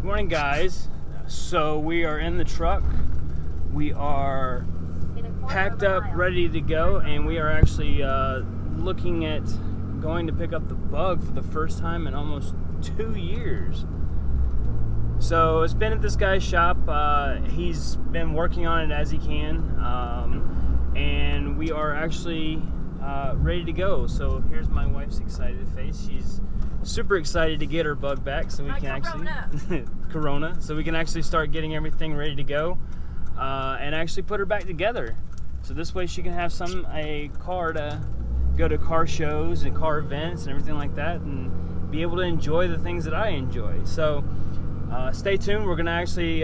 Morning, guys. So we are in the truck. We are packed up, ready to go, and we are actually looking at going to pick up the Bug for the first time in almost 2 years. So it's been at this guy's shop. He's been working on it as he can, and we are actually ready to go. So here's my wife's excited face. She's super excited to get her Bug back, so we can actually Corona, so we can actually start getting everything ready to go, and actually put her back together. So this way she can have a car to go to car shows and car events and everything like that, and be able to enjoy the things that I enjoy. So stay tuned. We're gonna actually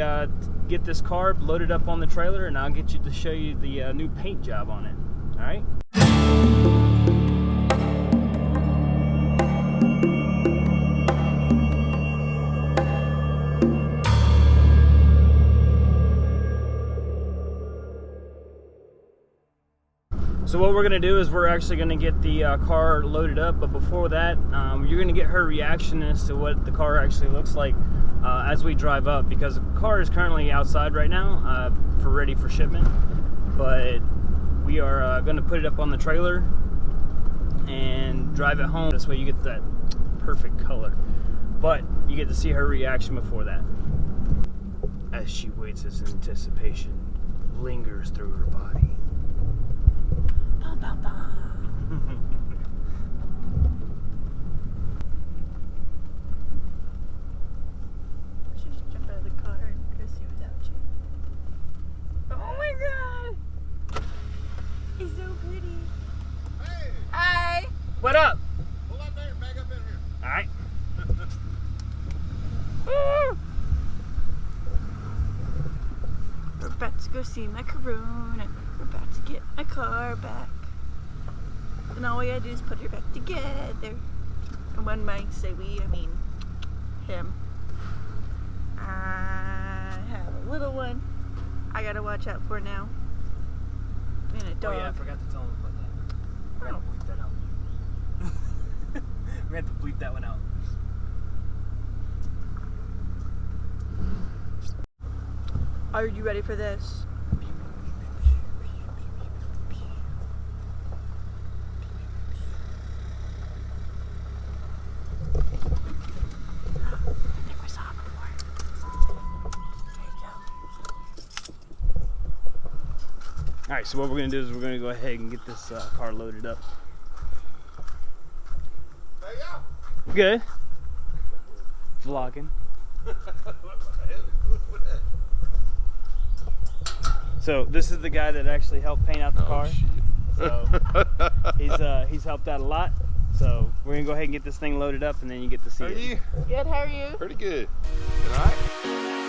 get this car loaded up on the trailer, and I'll get you to show you the new paint job on it. All right. So what we're going to do is we're actually going to get the car loaded up, but before that, you're going to get her reaction as to what the car actually looks like as we drive up, because the car is currently outside right now ready for shipment, but we are going to put it up on the trailer and drive it home. This way you get that perfect color, but you get to see her reaction before that, as she waits as anticipation lingers through her body. Should just jump out of the car and go see without you. Oh my god! He's so pretty. Hey! Hi! What up? Pull up there, back up in here. Alright. We're about to go see my Corona. We're about to get my car back. And all we gotta do is put her back together. And when I say we, I mean him. I have a little one I gotta watch out for now. And a dog. Oh yeah, I forgot to tell him about that. We're gonna bleep that out. We have to bleep that one out. Are you ready for this? Alright, so what we're going to do is we're going to go ahead and get this car loaded up. Hey, yeah. Good. Vlogging. So this is the guy that actually helped paint out the car. So he's helped out a lot. So we're going to go ahead and get this thing loaded up, and then you get to see it. How are you? Good, how are you? Pretty good. All right.